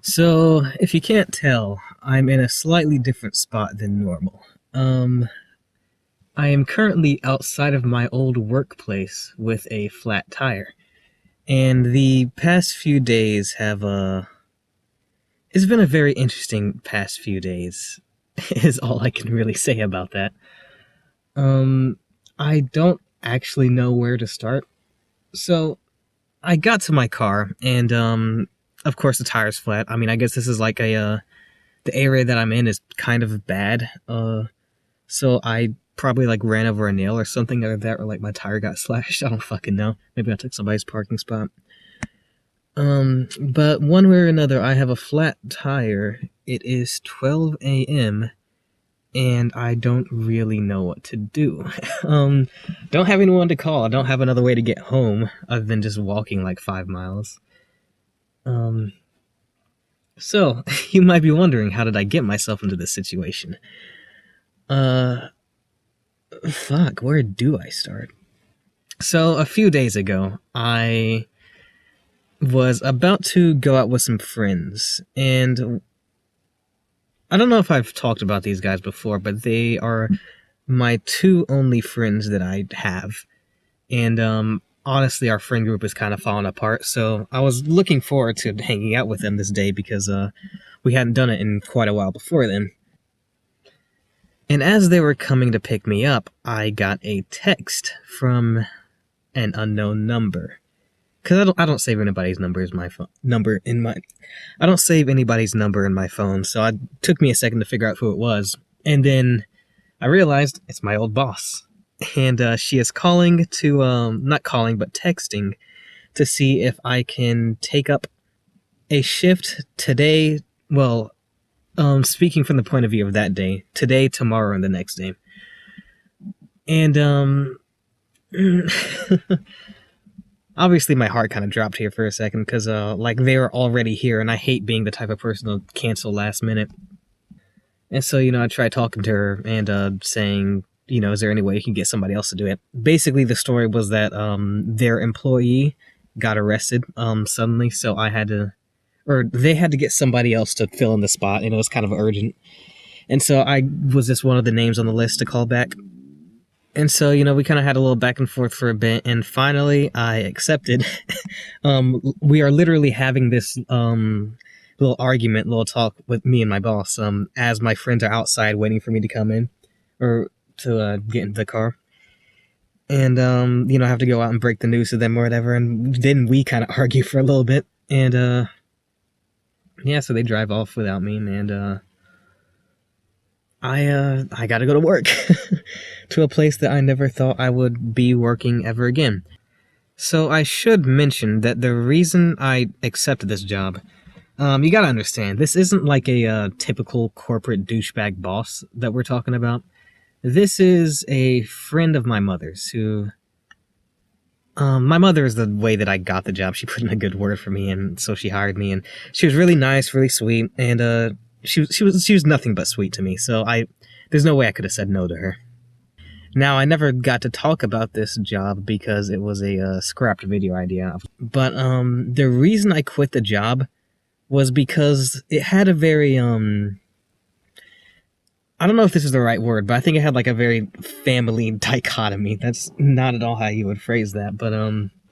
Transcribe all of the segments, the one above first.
So, if you can't tell, I'm in a slightly different spot than normal. Um, I am currently outside of my old workplace with a flat tire. And the past few days it's been a very interesting past few days, is all I can really say about that. Um, I don't actually know where to start. So, I got to my car, and, of course the tire's flat. I mean, I guess this is like the area that I'm in is kind of bad. So I probably like ran over a nail or something like that, or like my tire got slashed. I don't fucking know. Maybe I took somebody's parking spot. But one way or another, I have a flat tire. It is 12 a.m. and I don't really know what to do. Don't have anyone to call. I don't have another way to get home other than just walking like 5 miles. Um, so you might be wondering, how did I get myself into this situation? Uh, Fuck, where do I start? So, a few days ago, I was about to go out with some friends, and I don't know if I've talked about these guys before, but they are my two only friends that I have. And, honestly, our friend group is kind of falling apart, so I was looking forward to hanging out with them this day because, we hadn't done it in quite a while before then. And as they were coming to pick me up, I got a text from an unknown number. Because I don't save anybody's number as my phone number in my. I don't save anybody's number in my phone, so it took me a second to figure out who it was, and then I realized it's my old boss, and she is calling to not calling but texting to see if I can take up a shift today. Well, speaking from the point of view of that day, today, tomorrow, and the next day, and obviously my heart kind of dropped here for a second because like they were already here and I hate being the type of person to cancel last minute. And so, I tried talking to her and saying, is there any way you can get somebody else to do it? Basically the story was that their employee got arrested suddenly, so I had to, or they had to get somebody else to fill in the spot, and it was kind of urgent. And so I was just one of the names on the list to call back. And so, we kind of had a little back and forth for a bit, and finally I accepted. We are literally having this little argument, little talk with me and my boss, as my friends are outside waiting for me to come in, or to get into the car. And, I have to go out and break the news to them or whatever, and then we kind of argue for a little bit, and, yeah, so they drive off without me, and, I gotta go to work to a place that I never thought I would be working ever again. So I should mention that the reason I accepted this job, you gotta understand, this isn't like a typical corporate douchebag boss that we're talking about. This is a friend of my mother's who, my mother is the way that I got the job. She put in a good word for me, and so she hired me, and she was really nice, really sweet, and she was nothing but sweet to me. So there's no way I could have said no to her. Now, I never got to talk about this job because it was a scrapped video idea. But the reason I quit the job was because it had a very I don't know if this is the right word, but I think it had like a very family dichotomy. That's not at all how you would phrase that, but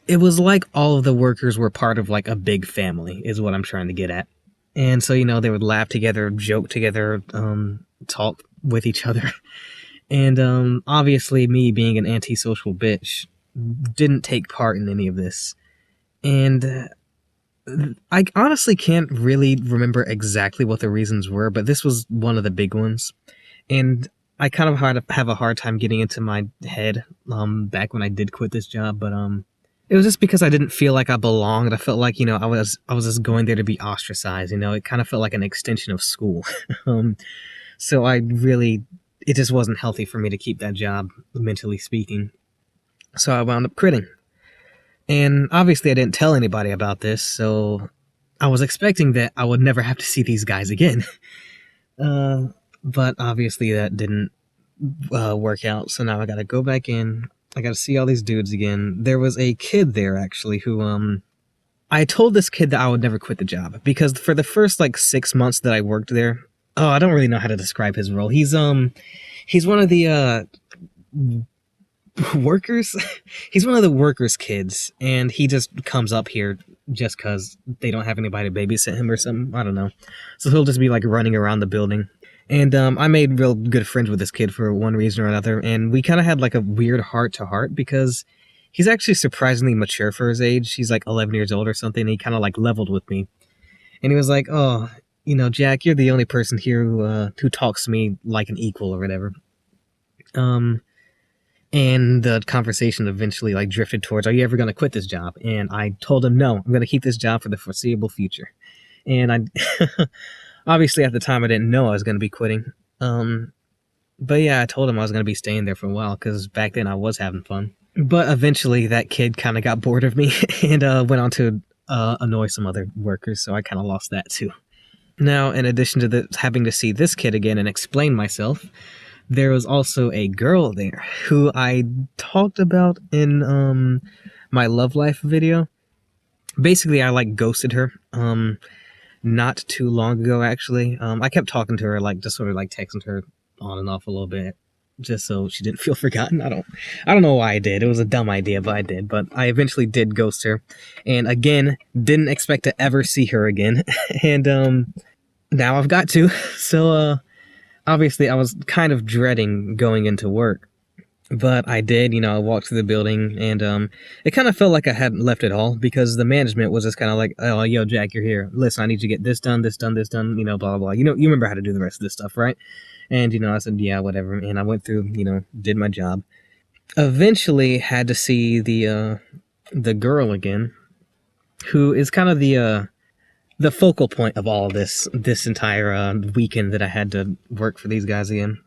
it was like all of the workers were part of like a big family, is what I'm trying to get at. And so, they would laugh together, joke together, talk with each other. And obviously, me being an antisocial bitch didn't take part in any of this. And I honestly can't really remember exactly what the reasons were, but this was one of the big ones. And I kind of have a hard time getting into my head back when I did quit this job, but it was just because I didn't feel like I belonged. I felt like, I was just going there to be ostracized. It kind of felt like an extension of school. So it just wasn't healthy for me to keep that job, mentally speaking. So I wound up quitting. And obviously I didn't tell anybody about this, so I was expecting that I would never have to see these guys again. But obviously that didn't work out, so now I gotta go back in. I gotta see all these dudes again. There was a kid there, actually, who, I told this kid that I would never quit the job because for the first like 6 months that I worked there, oh, I don't really know how to describe his role. He's one of the workers. He's one of the workers' kids, and he just comes up here just because they don't have anybody to babysit him or something. I don't know. So he'll just be like running around the building. And I made real good friends with this kid for one reason or another, and we kind of had like a weird heart to heart because he's actually surprisingly mature for his age. He's like 11 years old or something. And he kind of like leveled with me, and he was like, "Oh, you know, Jack, you're the only person here who talks to me like an equal or whatever." Um, and the conversation eventually like drifted towards, "Are you ever going to quit this job?" And I told him, "No, I'm going to keep this job for the foreseeable future." And I obviously at the time I didn't know I was going to be quitting. But yeah, I told him I was going to be staying there for a while because back then I was having fun. But eventually that kid kind of got bored of me and went on to annoy some other workers, so I kind of lost that too. Now, in addition to having to see this kid again and explain myself, there was also a girl there who I talked about in my love life video. Basically, I like ghosted her not too long ago, actually. I kept talking to her, like just sort of like texting her on and off a little bit, just so she didn't feel forgotten. I don't know why I did. It was a dumb idea, but I did. But I eventually did ghost her, and again, didn't expect to ever see her again. And now I've got to. So obviously, I was kind of dreading going into work, but I did. You know, I walked through the building, and it kind of felt like I hadn't left at all because the management was just kind of like, "Oh, yo, Jack, you're here. Listen, I need you to get this done, this done, this done. You know, blah blah blah. You know, you remember how to do the rest of this stuff, right?" And, you know, I said, "Yeah, whatever." And I went through, you know, did my job. Eventually had to see the girl again, who is kind of the focal point of all of this entire weekend that I had to work for these guys again.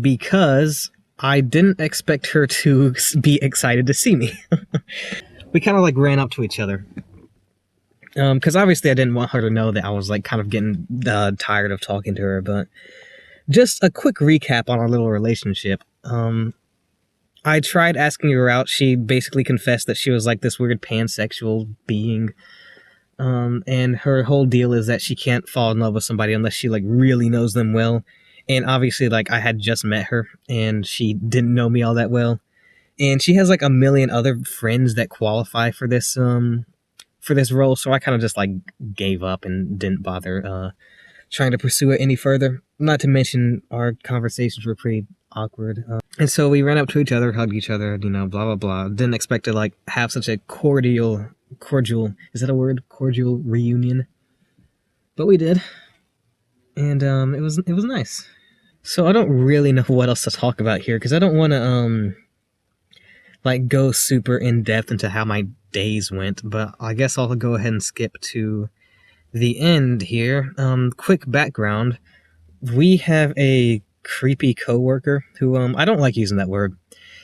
Because I didn't expect her to be excited to see me. We kind of like ran up to each other. Because obviously I didn't want her to know that I was like kind of getting tired of talking to her, but just a quick recap on our little relationship. I tried asking her out. She basically confessed that she was like this weird pansexual being. And her whole deal is that she can't fall in love with somebody unless she like really knows them well. And obviously, like, I had just met her and she didn't know me all that well. And she has like a million other friends that qualify for this role. So I kind of just like gave up and didn't bother trying to pursue it any further. Not to mention our conversations were pretty awkward. And so we ran up to each other, hugged each other, you know, blah, blah, blah. Didn't expect to like have such a cordial, is that a word? Cordial reunion. But we did. And it was nice. So I don't really know what else to talk about here because I don't want to like go super in depth into how my days went, but I guess I'll go ahead and skip to the end here. Quick background. We have a creepy coworker who I don't like using that word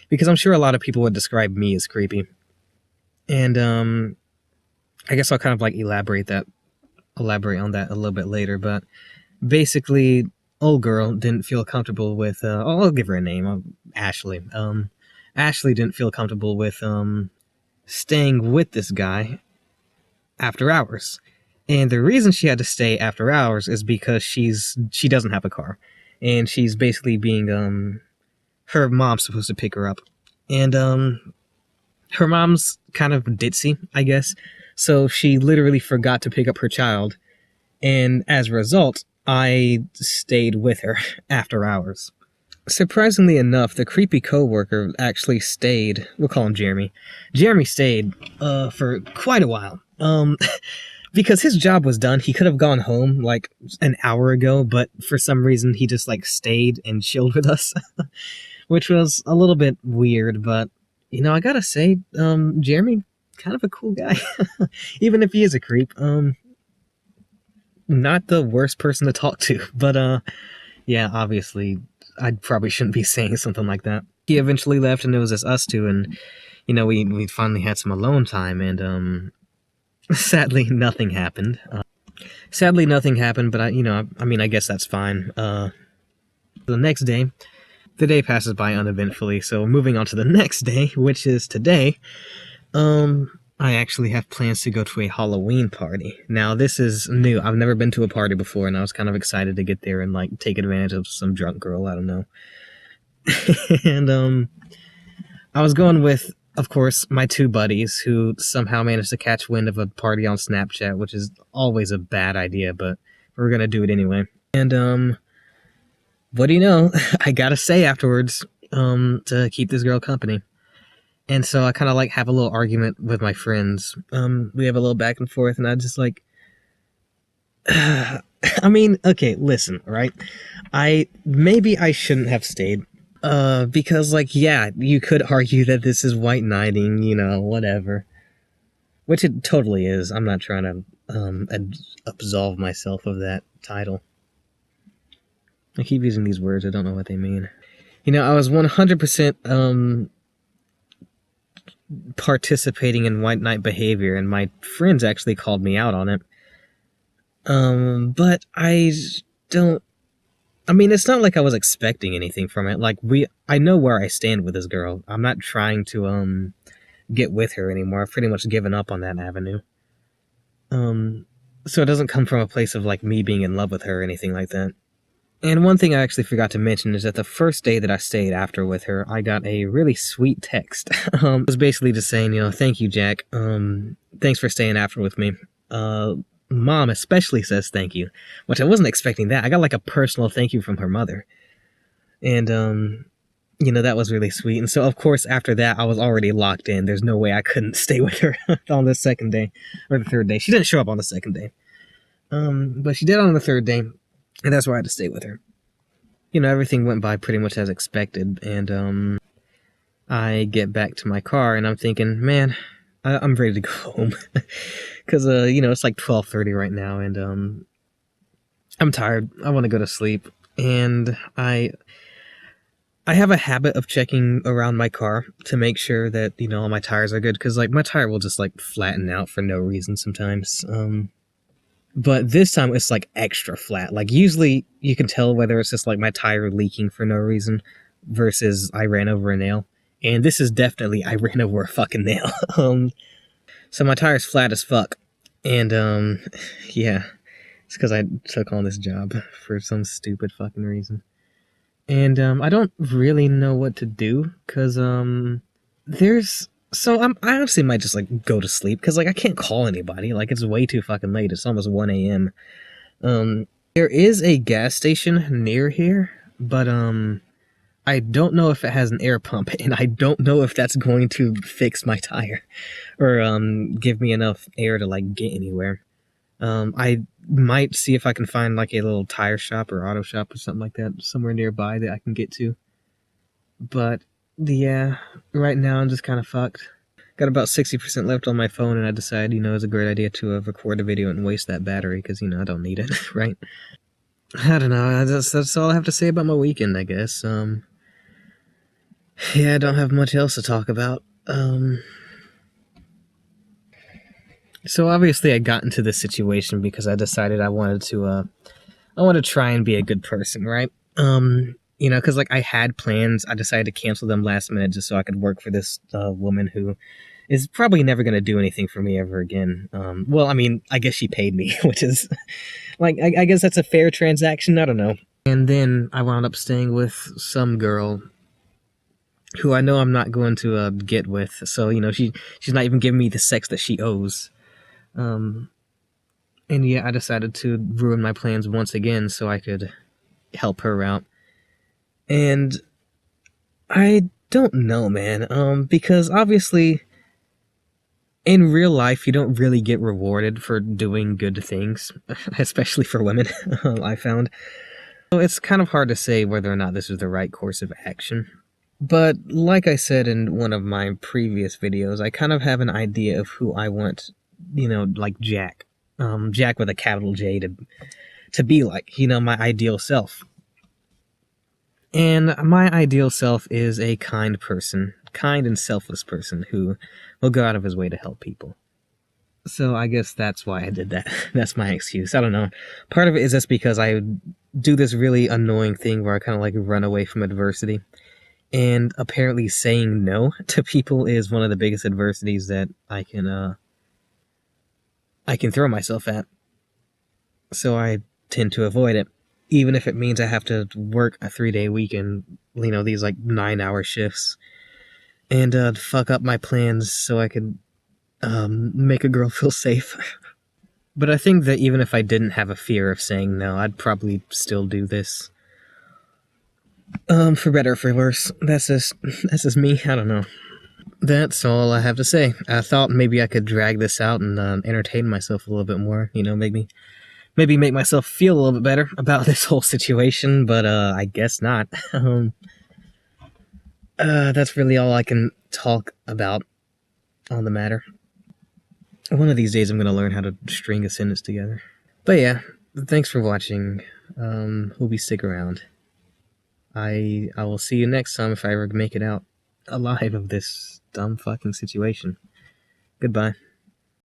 because I'm sure a lot of people would describe me as creepy. And I guess I'll kind of like elaborate on that a little bit later, but basically old girl didn't feel comfortable with I'll give her a name, Ashley. Ashley didn't feel comfortable with staying with this guy after hours. And the reason she had to stay after hours is because she doesn't have a car. And she's basically being her mom's supposed to pick her up. And her mom's kind of ditzy, I guess. So she literally forgot to pick up her child. And as a result, I stayed with her after hours. Surprisingly enough, the creepy coworker actually stayed. We'll call him Jeremy. Jeremy stayed for quite a while. Because his job was done. He could have gone home like an hour ago, but for some reason he just like stayed and chilled with us, which was a little bit weird. But you know, I gotta say, Jeremy, kind of a cool guy, even if he is a creep. Not the worst person to talk to, but yeah, obviously I probably shouldn't be saying something like that. He eventually left, and it was just us two, and you know, we finally had some alone time, and sadly nothing happened. But I mean, I guess that's fine. The next day, the day passes by uneventfully. So moving on to the next day, which is today. I actually have plans to go to a Halloween party. Now, this is new. I've never been to a party before, and I was kind of excited to get there and, like, take advantage of some drunk girl. I don't know. And, I was going with, of course, my two buddies who somehow managed to catch wind of a party on Snapchat, which is always a bad idea, but we're gonna do it anyway. And, what do you know? I gotta say afterwards, to keep this girl company. And so I kind of like have a little argument with my friends. We have a little back and forth, and I just like, I mean, okay, listen, right? Maybe I shouldn't have stayed. Because like, yeah, you could argue that this is white knighting, you know, whatever. Which it totally is. I'm not trying to absolve myself of that title. I keep using these words, I don't know what they mean. You know, I was 100% participating in white knight behavior, and my friends actually called me out on it. But I don't. I mean, it's not like I was expecting anything from it. Like, I know where I stand with this girl. I'm not trying to get with her anymore. I've pretty much given up on that avenue. So it doesn't come from a place of like me being in love with her or anything like that. And one thing I actually forgot to mention is that the first day that I stayed after with her, I got a really sweet text. It was basically just saying, you know, thank you, Jack. Thanks for staying after with me. Mom especially says thank you, which I wasn't expecting that. I got like a personal thank you from her mother. And, you know, that was really sweet. And so, of course, after that, I was already locked in. There's no way I couldn't stay with her on the second day or the third day. She didn't show up on the second day. But she did on the third day. And that's why I had to stay with her. You know, everything went by pretty much as expected, and, I get back to my car, and I'm thinking, man, I'm ready to go home. Because, you know, it's like 12:30 right now, and, I'm tired. I want to go to sleep. And I have a habit of checking around my car to make sure that, you know, all my tires are good, because, like, my tire will just, like, flatten out for no reason sometimes. But this time it's like extra flat. Like usually you can tell whether it's just like my tire leaking for no reason versus I ran over a nail. And this is definitely I ran over a fucking nail. So my tire's flat as fuck. And yeah, it's because I took on this job for some stupid fucking reason. And I don't really know what to do because I honestly might just like go to sleep because like I can't call anybody. Like it's way too fucking late. It's almost 1 a.m. There is a gas station near here, but I don't know if it has an air pump, and I don't know if that's going to fix my tire or give me enough air to like get anywhere. I might see if I can find like a little tire shop or auto shop or something like that somewhere nearby that I can get to. But yeah, right now I'm just kind of fucked. Got about 60% left on my phone, and I decided, you know, it's a great idea to record a video and waste that battery because, you know, I don't need it, right? I don't know. That's all I have to say about my weekend, I guess. Yeah, I don't have much else to talk about. So obviously I got into this situation because I decided I wanted to try and be a good person, right? You know, because like I had plans. I decided to cancel them last minute just so I could work for this woman who is probably never going to do anything for me ever again. Well, I mean, I guess she paid me, which is like, I guess that's a fair transaction. I don't know. And then I wound up staying with some girl who I know I'm not going to get with. So, you know, she's not even giving me the sex that she owes. And yeah, I decided to ruin my plans once again so I could help her out. And I don't know, man, because obviously in real life you don't really get rewarded for doing good things, especially for women, I found. So it's kind of hard to say whether or not this is the right course of action. But like I said in one of my previous videos, I kind of have an idea of who I want, you know, like Jack. Jack with a capital J to be like, you know, my ideal self. And my ideal self is a kind person, kind and selfless person who will go out of his way to help people. So I guess that's why I did that. That's my excuse. I don't know. Part of it is just because I do this really annoying thing where I kind of like run away from adversity. And apparently saying no to people is one of the biggest adversities that I can throw myself at. So I tend to avoid it, even if it means I have to work a 3-day week and these like 9-hour shifts and fuck up my plans so I could make a girl feel safe. But I think that even if I didn't have a fear of saying no, I'd probably still do this. For better or for worse. That's just me. I don't know. That's all I have to say. I thought maybe I could drag this out and entertain myself a little bit more. Maybe make myself feel a little bit better about this whole situation. But I guess not. That's really all I can talk about on the matter. One of these days, I'm gonna learn how to string a sentence together. But yeah, thanks for watching. Hope you stick around. I will see you next time if I ever make it out alive of this dumb fucking situation. Goodbye.